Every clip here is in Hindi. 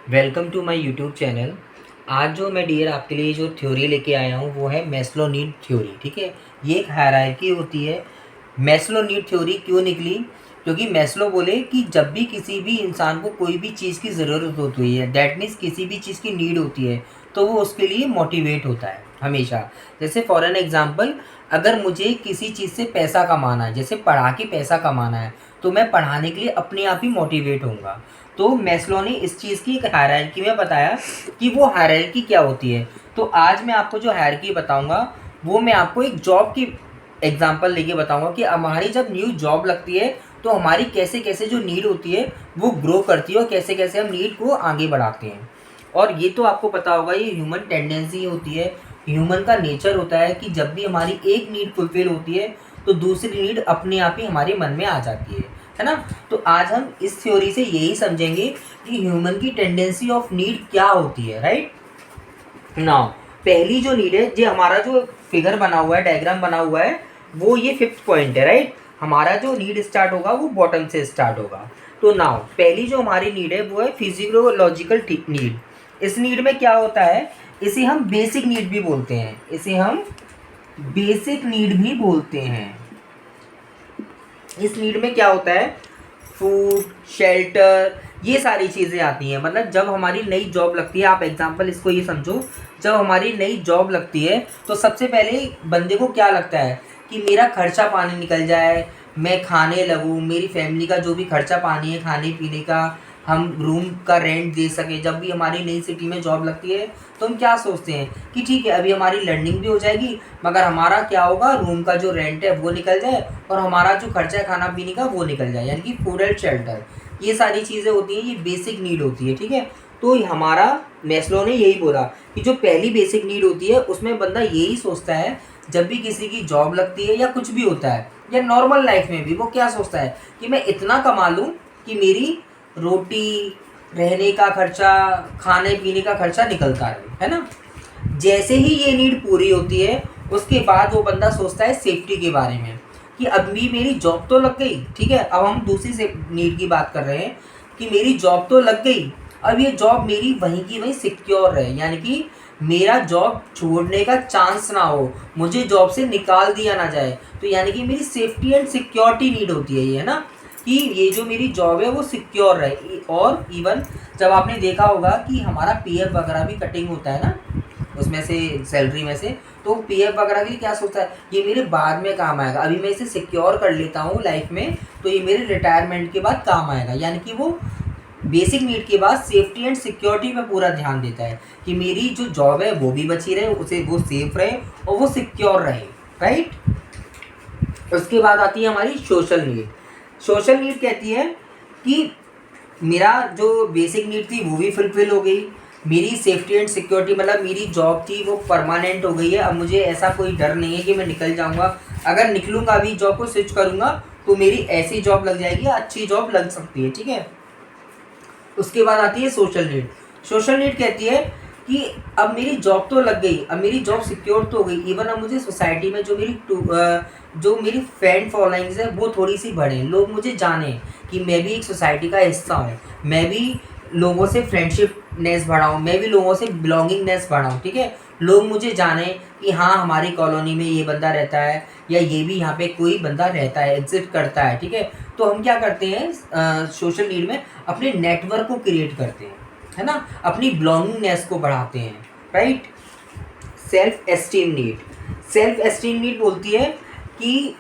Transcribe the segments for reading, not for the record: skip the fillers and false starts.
Welcome to my YouTube channel. आज जो मैं डियर आपके लिए जो थ्योरी लेके आया हूँ वो है मैस्लो नीड थ्योरी। ठीक है, ये एक हायरार्की होती है। मैस्लो नीड थ्योरी क्यों निकली? क्योंकि मैस्लो बोले कि जब भी किसी भी इंसान को कोई भी चीज़ की ज़रूरत होती है, दैट मीन्स किसी भी चीज़ की नीड होती है, तो वो उसके लिए मोटिवेट होता है हमेशा। जैसे फॉर एन एग्ज़ाम्पल, अगर मुझे किसी चीज़ से पैसा कमाना है, जैसे पढ़ा के पैसा कमाना है, तो मैं पढ़ाने के लिए अपने आप ही मोटिवेट होऊंगा। तो मैस्लो ने इस चीज़ की एक हायरार्की में बताया कि वो हायरार्की क्या होती है। तो आज मैं आपको जो हायरार्की बताऊंगा वो मैं आपको एक जॉब की एग्जांपल लेके बताऊंगा कि हमारी जब न्यू जॉब लगती है तो हमारी कैसे कैसे जो नीड होती है वो ग्रो करती है और कैसे कैसे हम नीड को आगे बढ़ाते हैं। और ये तो आपको पता होगा, ये ह्यूमन टेंडेंसी होती है, ह्यूमन का नेचर होता है कि जब भी हमारी एक नीड फुलफिल होती है तो दूसरी नीड अपने आप ही हमारे मन में आ जाती है ना। तो आज हम इस थ्योरी से यही समझेंगे कि ह्यूमन की टेंडेंसी ऑफ नीड क्या होती है, राइट नाउ। पहली जो नीड है, जो हमारा जो फिगर बना हुआ है, डायग्राम बना हुआ है, वो ये फिफ्थ पॉइंट है, राइट। हमारा जो नीड स्टार्ट होगा वो बॉटम से स्टार्ट होगा। तो नाउ पहली जो हमारी नीड है वो है फिजियोलॉजिकल नीड। इस नीड में क्या होता है, इसे हम बेसिक नीड भी बोलते हैं, इसे हम बेसिक नीड भी बोलते हैं। इस नीड में क्या होता है, फूड, शेल्टर, ये सारी चीज़ें आती हैं। मतलब जब हमारी नई जॉब लगती है, आप एग्जांपल इसको ये समझो, जब हमारी नई जॉब लगती है तो सबसे पहले बंदे को क्या लगता है कि मेरा खर्चा पानी निकल जाए, मैं खाने लगूँ, मेरी फैमिली का जो भी खर्चा पानी है खाने पीने का, हम रूम का रेंट दे सके। जब भी हमारी नई सिटी में जॉब लगती है तो हम क्या सोचते हैं कि ठीक है अभी हमारी लर्निंग भी हो जाएगी, मगर हमारा क्या होगा, रूम का जो रेंट है वो निकल जाए और हमारा जो खर्चा है खाना पीने का वो निकल जाए, यानी कि फूड एंड शेल्टर। ये सारी चीज़ें होती हैं, ये बेसिक नीड होती है। ठीक है, तो हमारा मैस्लो ने यही बोला कि जो पहली बेसिक नीड होती है उसमें बंदा यही सोचता है, जब भी किसी की जॉब लगती है या कुछ भी होता है या नॉर्मल लाइफ में भी, वो क्या सोचता है कि मैं इतना कमा लूँ कि मेरी रोटी, रहने का खर्चा, खाने पीने का खर्चा निकलता रहे, है ना। जैसे ही ये नीड पूरी होती है उसके बाद वो बंदा सोचता है सेफ्टी के बारे में कि अभी मेरी जॉब तो लग गई। ठीक है, अब हम दूसरी से नीड की बात कर रहे हैं कि मेरी जॉब तो लग गई, अब ये जॉब मेरी वहीं की वहीं सिक्योर रहे, यानी कि मेरा जॉब छोड़ने का चांस ना हो, मुझे जॉब से निकाल दिया ना जाए। तो यानी कि मेरी सेफ्टी एंड सिक्योरिटी नीड होती है ये, है ना, कि ये जो मेरी जॉब है वो सिक्योर रहे। और इवन जब आपने देखा होगा कि हमारा पीएफ वगैरह भी कटिंग होता है ना उसमें से, सैलरी में से, तो पीएफ वगैरह के लिए क्या सोचता है, ये मेरे बाद में काम आएगा, अभी मैं इसे सिक्योर कर लेता हूँ लाइफ में, तो ये मेरे रिटायरमेंट के बाद काम आएगा। यानी कि वो बेसिक नीड के बाद सेफ्टी एंड सिक्योरिटी पे पूरा ध्यान देता है कि मेरी जो जॉब है वो भी बची रहे, उसे वो सेफ रहे और वो सिक्योर रहे, राइट। उसके बाद आती है हमारी सोशल नीड। सोशल नीड कहती है कि मेरा जो बेसिक नीड थी वो भी फुलफिल हो गई, मेरी सेफ्टी एंड सिक्योरिटी, मतलब मेरी जॉब थी वो परमानेंट हो गई है, अब मुझे ऐसा कोई डर नहीं है कि मैं निकल जाऊंगा, अगर निकलूंगा अभी जॉब को स्विच करूंगा तो मेरी ऐसी जॉब लग जाएगी, अच्छी जॉब लग सकती है। ठीक है, उसके बाद आती है सोशल नीड। सोशल नीड कहती है कि अब मेरी जॉब तो लग गई, अब मेरी जॉब सिक्योर तो हो गई, इवन अब मुझे सोसाइटी में जो मेरी फ्रेंड फॉलोइंग्स है वो थोड़ी सी बढ़े, लोग मुझे जाने कि मैं भी एक सोसाइटी का हिस्सा हूँ, मैं भी लोगों से फ्रेंडशिपनेस बढ़ाऊँ, मैं भी लोगों से बिलोंगिंगनेस बढ़ाऊँ। ठीक है, लोग मुझे जाने कि हाँ हमारी कॉलोनी में ये बंदा रहता है या ये भी यहाँ पे कोई बंदा रहता है, एग्जिस्ट करता है। ठीक है, तो हम क्या करते हैं सोशल नीड में, अपने नेटवर्क को क्रिएट करते हैं, है ना, अपनी बिलोंगिंगनेस को बढ़ाते हैं, right. Self esteem need. Self esteem need बोलती है कि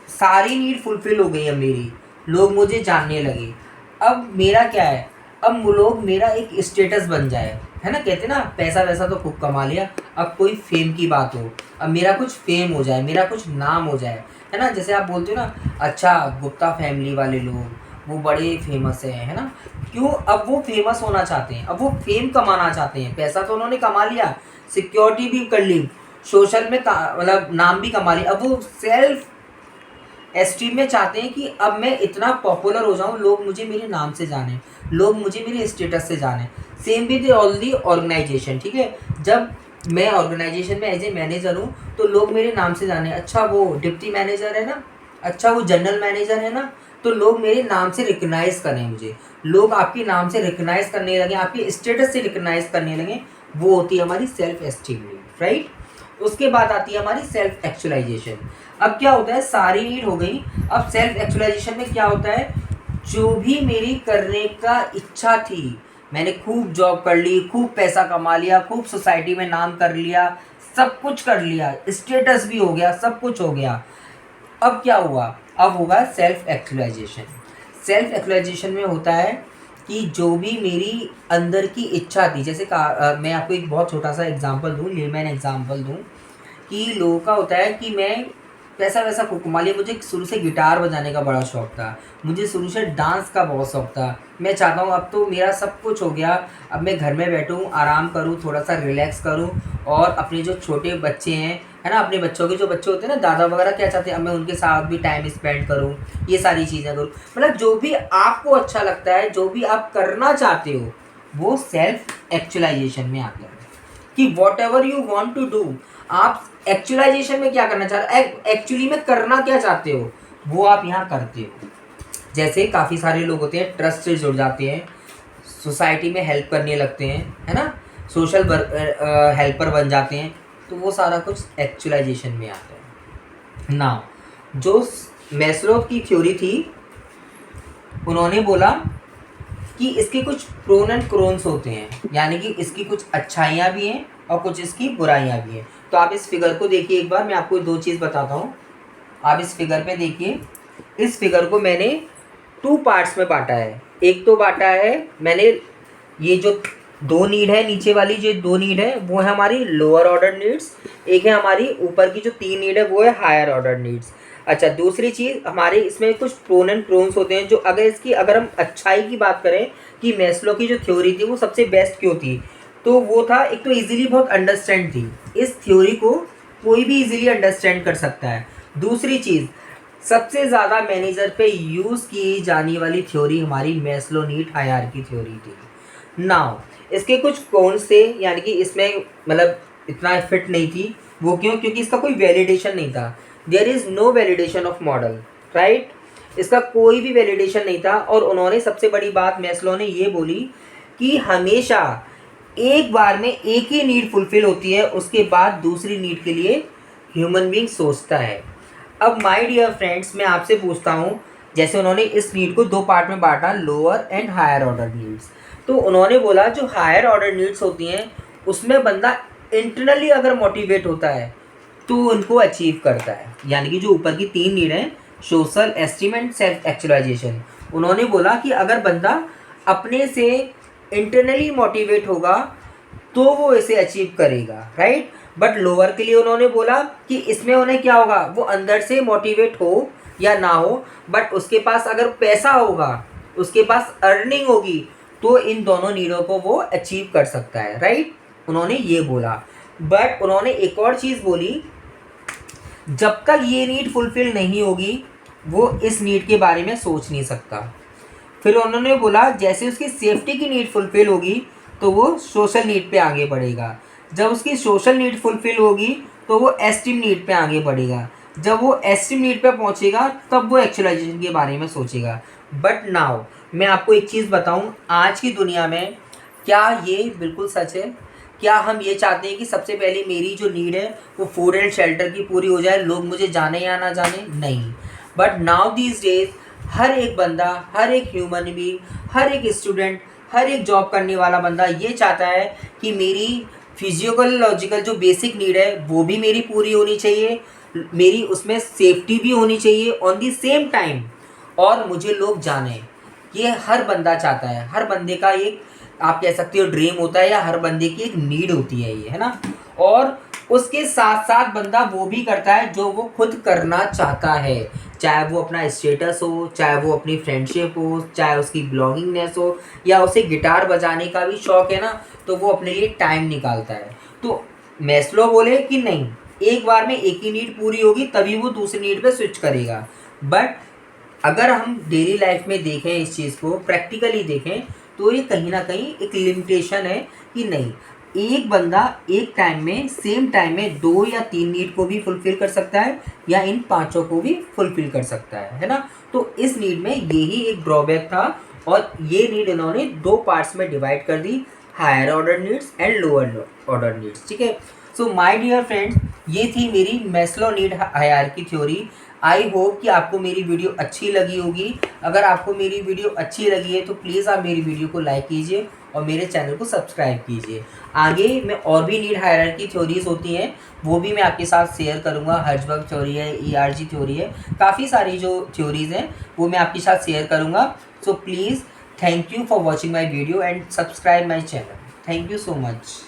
सारी नीड फुलफिल हो गई अब मेरी, लोग मुझे जानने लगे, अब मेरा क्या है, अब वो लोग मेरा एक स्टेटस बन जाए, है ना, कहते ना पैसा वैसा तो खूब कमा लिया, अब कोई फेम की बात हो, अब मेरा कुछ फेम हो जाए, मेरा कुछ नाम हो जाए, है ना। जैसे आप बोलते हो ना, अच्छा गुप्ता फैमिली वाले लोग वो बड़े फेमस है ना। क्यों? अब वो फेमस होना चाहते हैं, अब वो फेम कमाना चाहते हैं, पैसा तो उन्होंने कमा लिया, सिक्योरिटी भी कर ली, सोशल में मतलब नाम भी कमा लिया, अब वो सेल्फ एस्टीम में चाहते हैं कि अब मैं इतना पॉपुलर हो जाऊं, लोग मुझे मेरे नाम से जाने, लोग मुझे मेरे स्टेटस से जाने। Same with all the organization. ठीक है, जब मैं ऑर्गेनाइजेशन में एज ए मैनेजर हूँ तो लोग मेरे नाम से जाने, अच्छा वो डिप्टी मैनेजर है ना, अच्छा वो जनरल मैनेजर है ना, तो लोग मेरे नाम से रिकग्नाइज करें मुझे, लोग आपके नाम से रिकग्नाइज करने लगे, आपके स्टेटस से रिकग्नाइज करने लगे, वो होती है हमारी सेल्फ एस्टीम नीड, राइट। उसके बाद आती है हमारी सेल्फ एक्चुअलाइजेशन। अब क्या होता है, सारी नीड हो गई। अब सेल्फ एक्चुअलाइजेशन में क्या होता है, जो भी मेरी करने का इच्छा थी, मैंने खूब जॉब कर ली, खूब पैसा कमा लिया, खूब सोसाइटी में नाम कर लिया, सब कुछ कर लिया, स्टेटस भी हो गया, सब कुछ हो गया। अब क्या हुआ, अब होगा सेल्फ एक्चुअलाइजेशन। सेल्फ एक्चुअलाइजेशन में होता है कि जो भी मेरी अंदर की इच्छा थी, जैसे मैं आपको एक बहुत छोटा सा एग्जांपल दूँ, लेमैन एग्जांपल दूँ, कि लोगों का होता है कि मैं पैसा वैसा खूब कमा लिया, मुझे शुरू से गिटार बजाने का बड़ा शौक था, मुझे शुरू से डांस का बहुत शौक था, मैं चाहता हूँ अब तो मेरा सब कुछ हो गया, अब मैं घर में बैठूँ, आराम करूँ, थोड़ा सा रिलैक्स करूँ, और अपने जो छोटे बच्चे हैं, है ना, अपने बच्चों के जो बच्चे होते हैं ना, दादा वगैरह क्या चाहते हैं, अब मैं उनके साथ भी टाइम स्पेंड करूँ, ये सारी चीज़ें करूँ। मतलब जो भी आपको अच्छा लगता है, जो भी आप करना चाहते हो, वो सेल्फ एक्चुअलाइजेशन में आता है। कि whatever you want to do, आप एक्चुअलाइजेशन में क्या करना चाह रहे हो, एक्चुअली में करना क्या चाहते हो, वो आप यहाँ करते हो। जैसे काफ़ी सारे लोग होते हैं ट्रस्ट से जुड़ जाते हैं, सोसाइटी में हेल्प करने लगते हैं, है ना, सोशल हेल्पर बन जाते हैं, तो वो सारा कुछ एक्चुअलाइजेशन में आता है ना। जो मैस्लो की थ्योरी थी, उन्होंने बोला कि इसके कुछ प्रोन एंड क्रोन्स होते हैं, यानी कि इसकी कुछ अच्छाइयाँ भी हैं और कुछ इसकी बुराइयाँ भी हैं। तो आप इस फिगर को देखिए एक बार, मैं आपको दो चीज़ बताता हूँ। आप इस फिगर पे देखिए, इस फिगर को मैंने 2 पार्ट्स में बांटा है। एक तो बांटा है मैंने, ये जो 2 नीड है, नीचे वाली जो 2 नीड है वो है हमारी लोअर ऑर्डर नीड्स, एक है हमारी ऊपर की जो 3 नीड है वो है हायर ऑर्डर नीड्स। अच्छा, दूसरी चीज़ हमारे इसमें कुछ प्रोन एंड क्रोन्स होते हैं, जो अगर हम अच्छाई की बात करें कि मैस्लो की जो थ्योरी थी वो सबसे बेस्ट क्यों थी, तो वो था, एक तो इजीली बहुत अंडरस्टैंड थी, इस थ्योरी को कोई भी इजीली अंडरस्टैंड कर सकता है। दूसरी चीज़, सबसे ज़्यादा मैनेजर पे यूज़ की जाने वाली थ्योरी हमारी मैस्लो नीड हायरार्की थ्योरी थी। नाउ इसके कुछ कौन्स थे, यानी कि इसमें मतलब इतना फिट नहीं थी। वो क्यों, क्योंकि इसका कोई वैलिडेशन नहीं था। There is no validation of model, right, इसका कोई भी वैलिडेशन नहीं था। और उन्होंने सबसे बड़ी बात मैस्लो ने ये बोली कि हमेशा एक बार में एक ही नीड फुलफिल होती है, उसके बाद दूसरी नीड के लिए ह्यूमन बीइंग सोचता है। अब माय डियर फ्रेंड्स, मैं आपसे पूछता हूँ, जैसे उन्होंने इस नीड को 2 पार्ट में बांटा, lower and higher order needs, तो उन्होंने बोला जो हायर ऑर्डर नीड्स होती हैं उसमें बंदा इंटरनली अगर मोटिवेट होता है तो उनको अचीव करता है। यानी कि जो ऊपर की 3 नीड है, social esteem and self actualization, उन्होंने बोला कि अगर बंदा अपने से इंटरनली मोटिवेट होगा तो वो इसे अचीव करेगा, राइट। बट लोअर के लिए उन्होंने बोला कि इसमें उन्हें क्या होगा, वो अंदर से मोटिवेट हो या ना हो, बट उसके पास अगर पैसा होगा, उसके पास अर्निंग होगी, तो इन दोनों नीडों को वो अचीव कर सकता है, राइट। उन्होंने ये बोला। बट उन्होंने एक और चीज़ बोली, जब तक ये नीड फुलफिल नहीं होगी वो इस नीड के बारे में सोच नहीं सकता। फिर उन्होंने बोला जैसे उसकी सेफ्टी की नीड फुलफिल होगी तो वो सोशल नीड पे आगे बढ़ेगा, जब उसकी सोशल नीड फुलफिल होगी तो वो एस्टीम नीड पे आगे बढ़ेगा, जब वो एस्टीम नीड पे पहुंचेगा तब वो एक्चुअलाइजेशन के बारे में सोचेगा। बट नाउ मैं आपको एक चीज़ बताऊं, आज की दुनिया में क्या ये बिल्कुल सच है? क्या हम ये चाहते हैं कि सबसे पहले मेरी जो नीड है वो फूड एंड शेल्टर की पूरी हो जाए, लोग मुझे जाने या ना जाने? नहीं। बट नाउ दीज डेज हर एक बंदा, हर एक ह्यूमन बीइंग, हर एक स्टूडेंट, हर एक जॉब करने वाला बंदा ये चाहता है कि मेरी फिजियोलॉजिकल जो बेसिक नीड है वो भी मेरी पूरी होनी चाहिए, मेरी उसमें सेफ्टी भी होनी चाहिए ऑन दी सेम टाइम, और मुझे लोग जाने। ये हर बंदा चाहता है, हर बंदे का एक, आप कह सकते हो, ड्रीम होता है, या हर बंदे की एक नीड होती है ये, है ना। और उसके साथ साथ बंदा वो भी करता है जो वो खुद करना चाहता है, चाहे वो अपना स्टेटस हो, चाहे वो अपनी फ्रेंडशिप हो, चाहे उसकी बिलोंगिंगनेस हो, या उसे गिटार बजाने का भी शौक है ना, तो वो अपने लिए टाइम निकालता है। तो मैस्लो बोले कि नहीं, एक बार में एक ही नीड पूरी होगी तभी वो दूसरी नीड पे स्विच करेगा। बट अगर हम डेली लाइफ में देखें, इस चीज़ को प्रैक्टिकली देखें, तो ये कहीं ना कहीं एक लिमिटेशन है कि नहीं, एक बंदा एक टाइम में सेम टाइम में 2 या 3 नीड को भी फुलफिल कर सकता है या इन पांचों को भी फुलफिल कर सकता है ना। तो इस नीड में यही एक ड्रॉबैक था और ये नीड इन्होंने 2 पार्ट्स में डिवाइड कर दी, higher order needs and lower order needs. ठीक है, सो माय डियर फ्रेंड्स, ये थी मेरी Maslow need hierarchy theory. I hope कि आपको मेरी वीडियो अच्छी लगी होगी। अगर आपको मेरी वीडियो अच्छी लगी है तो प्लीज़ आप मेरी वीडियो को लाइक कीजिए और मेरे चैनल को सब्सक्राइब कीजिए। आगे मैं और भी नीड हायरार्की थ्योरीज होती हैं वो भी मैं आपके साथ शेयर करूंगा। हर्ट्ज़बर्ग थ्योरी है, ERG थ्योरी है, काफ़ी सारी जो थ्योरीज हैं वो मैं आपके साथ शेयर करूंगा। So please thank you for watching my video and subscribe my channel. Thank you so much.